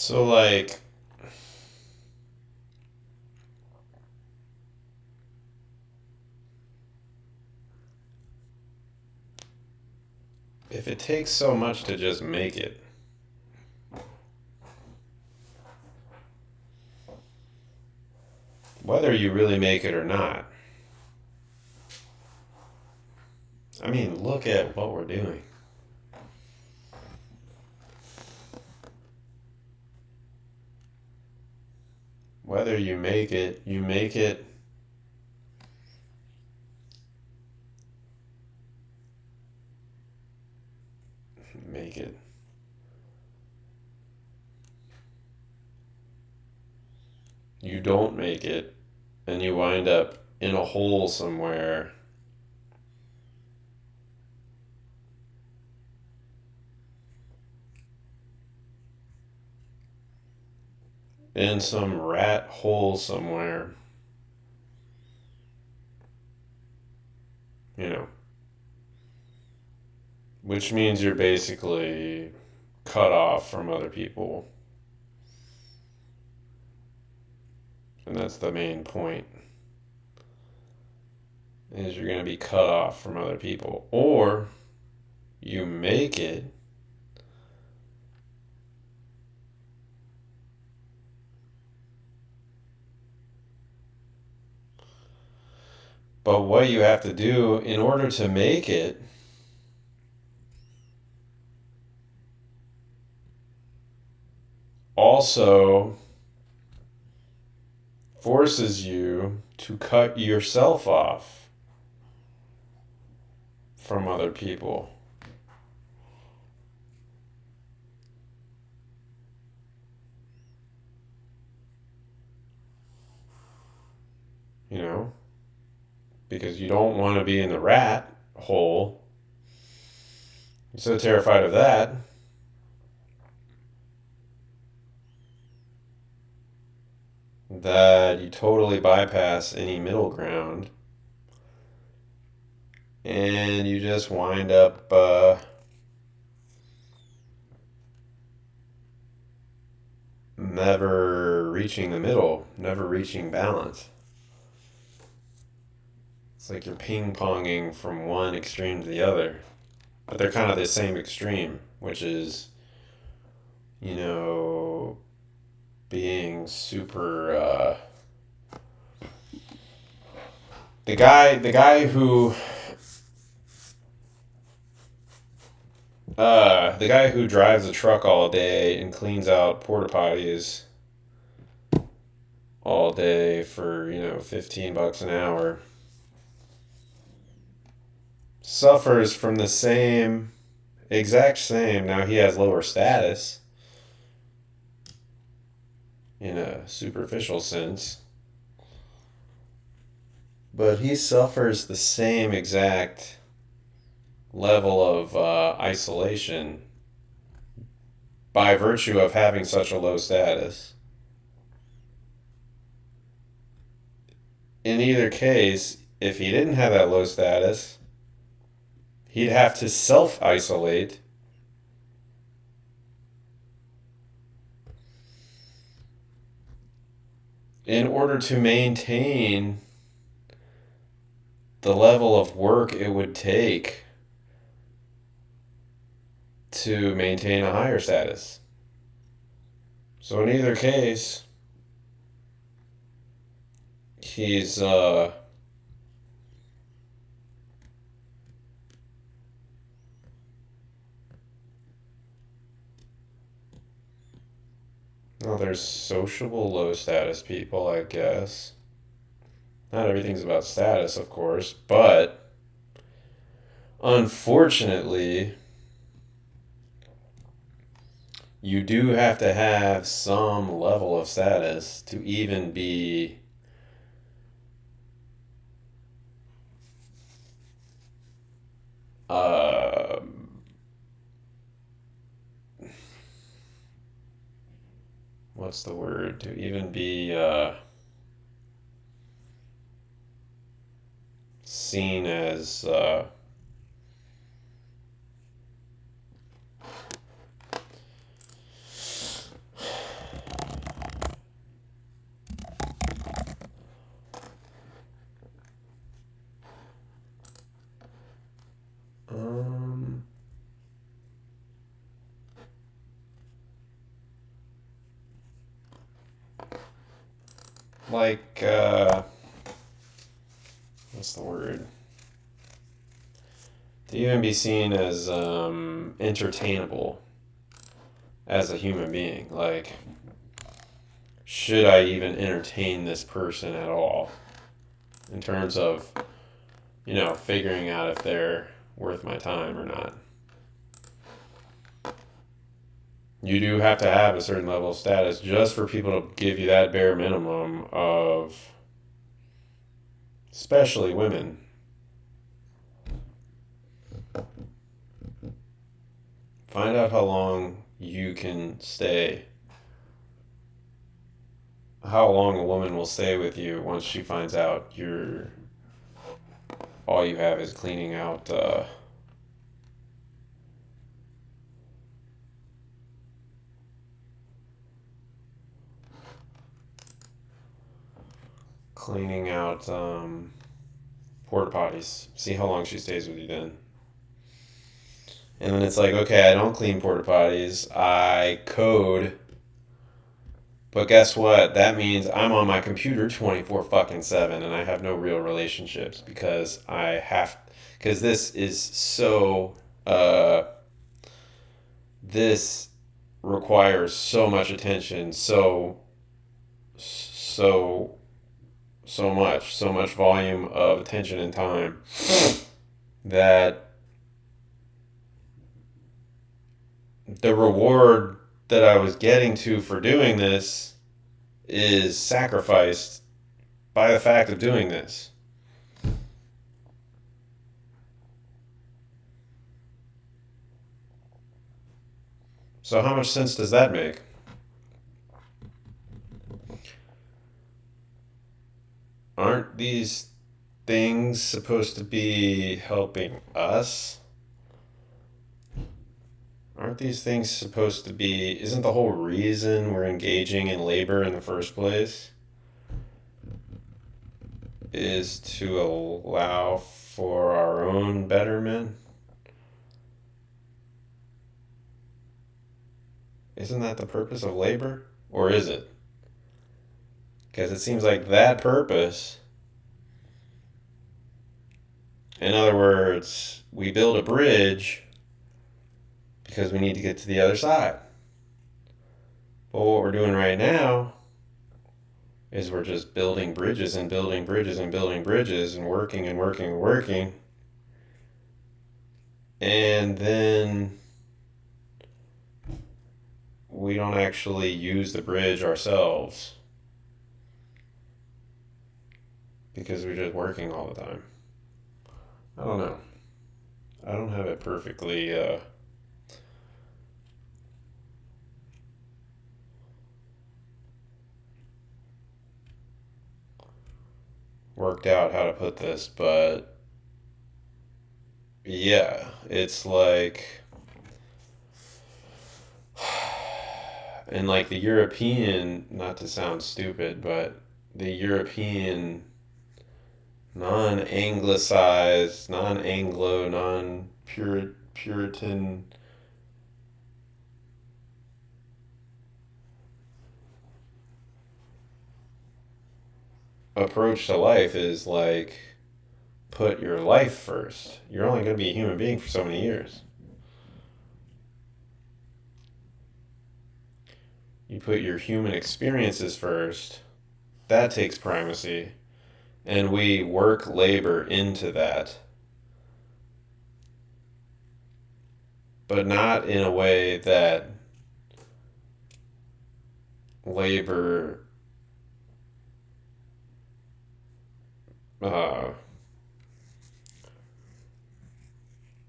So, like, if it takes so much to just make it, whether you really make it or not, I mean, look at what we're doing. Whether you make it, make it. You don't make it, and you wind up in a hole somewhere. In some rat hole somewhere. You know. Which means you're basically cut off from other people. And that's the main point. Is you're going to be cut off from other people. Or you make it. But what you have to do in order to make it also forces you to cut yourself off from other people. You know? Because you don't want to be in the rat hole. You're so terrified of that that you totally bypass any middle ground and you just wind up never reaching the middle, never reaching balance. It's like you're ping-ponging from one extreme to the other. But they're kind of the same extreme, which is, you know, being super. The guy who drives a truck all day and cleans out porta potties all day for $15 an hour suffers from the exact same. Now he has lower status in a superficial sense, but he suffers the same exact level of isolation by virtue of having such a low status. In either case, if he didn't have that low status, he'd have to self-isolate in order to maintain the level of work it would take to maintain a higher status. So in either case, he's well, there's sociable low status people, I guess. Not everything's about status, of course, but unfortunately, you do have to have some level of status to even be uh, what's the word? To even be seen as like, what's the word? To even be seen as entertainable as a human being. Like, should I even entertain this person at all? In terms of, figuring out if they're worth my time or not. You do have to have a certain level of status just for people to give you that bare minimum of, especially women. Find out how long you can stay. How long a woman will stay with you once she finds out all you have is cleaning out porta potties. See how long she stays with you then. And then it's like, okay, I don't clean porta potties. I code. But guess what? That means I'm on my computer 24 fucking 7 and I have no real relationships because this is so this requires so much attention, so much volume of attention and time that the reward that I was getting to for doing this is sacrificed by the fact of doing this. So how much sense does that make? Aren't these things supposed to be helping us? Aren't these things supposed to be... Isn't the whole reason we're engaging in labor in the first place is to allow for our own betterment? Isn't that the purpose of labor? Or is it? Because it seems like that purpose... In other words, we build a bridge because we need to get to the other side. But what we're doing right now is we're just building bridges and building bridges and building bridges and working and working and working. And then we don't actually use the bridge ourselves because we're just working all the time. I don't know. I don't have it perfectly worked out how to put this, but yeah, it's like, and like the European, not to sound stupid, but the European non-anglicized, non-Anglo, non-Puritan approach to life is like, put your life first. You're only going to be a human being for so many years. You put your human experiences first. That takes primacy. And we work labor into that. But not in a way that labor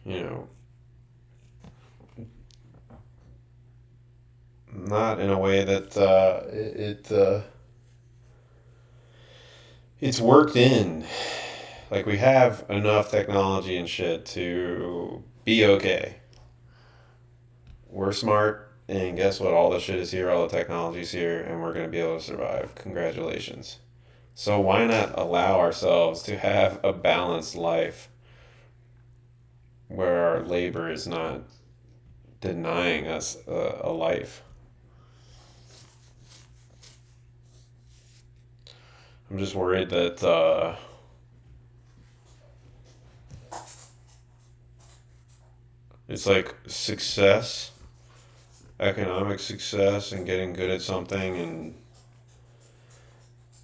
you know, not in a way that it's worked in. Like, we have enough technology and shit to be okay. We're smart, and guess what? All the shit is here, all the technology's here, and we're going to be able to survive. Congratulations. So why not allow ourselves to have a balanced life where our labor is not denying us a life? I'm just worried that it's like success, economic success, and getting good at something and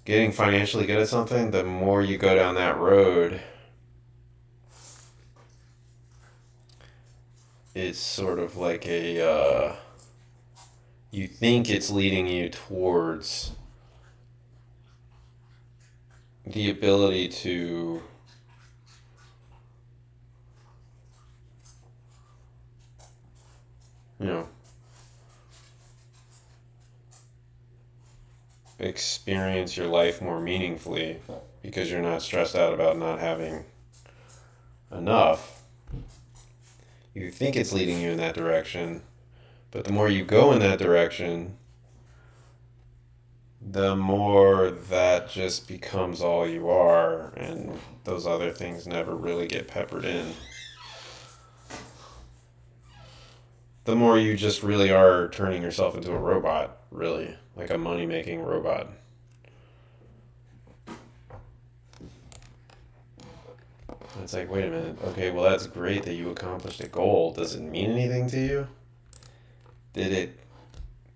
getting financially good at something. The more you go down that road, it's sort of like you think it's leading you towards the ability to you know experience your life more meaningfully because you're not stressed out about not having enough. You think it's leading you in that direction, but the more you go in that direction, the more that just becomes all you are, and those other things never really get peppered in. The more you just really are turning yourself into a robot, really, like a money making robot. It's like, wait a minute, okay, well, that's great that you accomplished a goal. Does it mean anything to you? Did it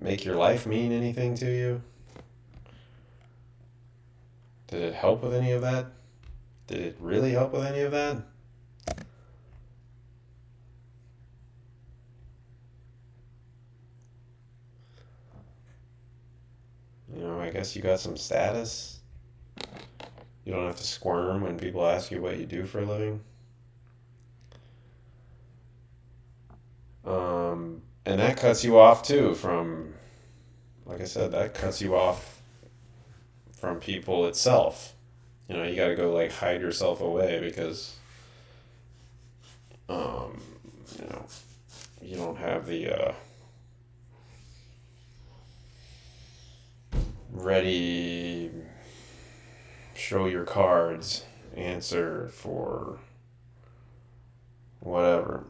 make your life mean anything to you? Did it help with any of that? Did it really help with any of that? I guess you got some status. You don't have to squirm when people ask you what you do for a living. And that cuts you off too from, like I said, that cuts you off from people itself. You got to go like hide yourself away because, um, you know, you don't have the ready, show your cards, answer for whatever.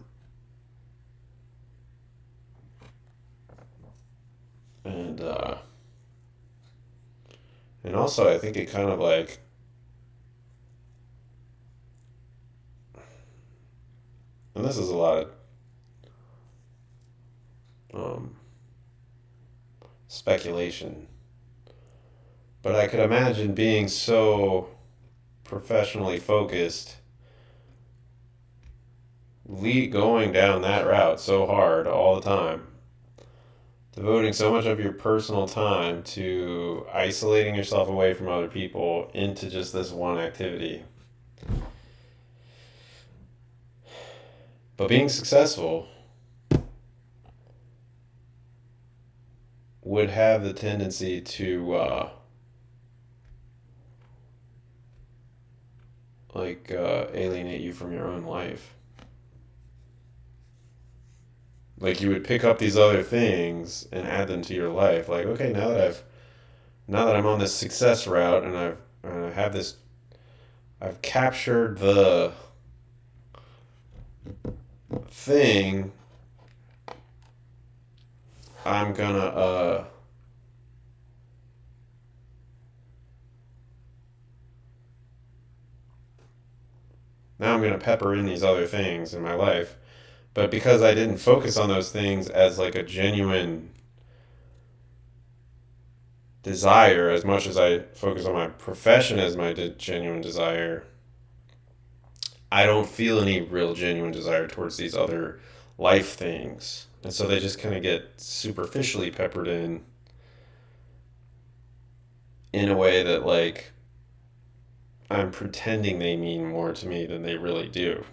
And also I think it kind of like, and this is a lot of speculation, but I could imagine being so professionally focused, going down that route so hard all the time, devoting so much of your personal time to isolating yourself away from other people into just this one activity. But being successful would have the tendency to alienate you from your own life. Like you would pick up these other things and add them to your life. Like, okay, now that I'm on this success route and I have this, I've captured the thing. I'm gonna now I'm gonna pepper in these other things in my life. But because I didn't focus on those things as like a genuine desire, as much as I focus on my profession as my genuine desire, I don't feel any real genuine desire towards these other life things. And so they just kind of get superficially peppered in a way that like I'm pretending they mean more to me than they really do.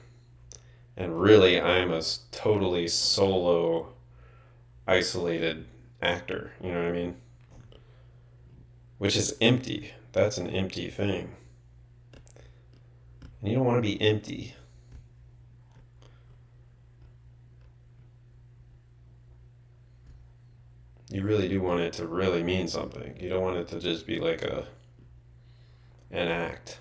And really, I'm a totally solo, isolated actor. You know what I mean? Which is empty. That's an empty thing. And you don't want to be empty. You really do want it to really mean something. You don't want it to just be like an act.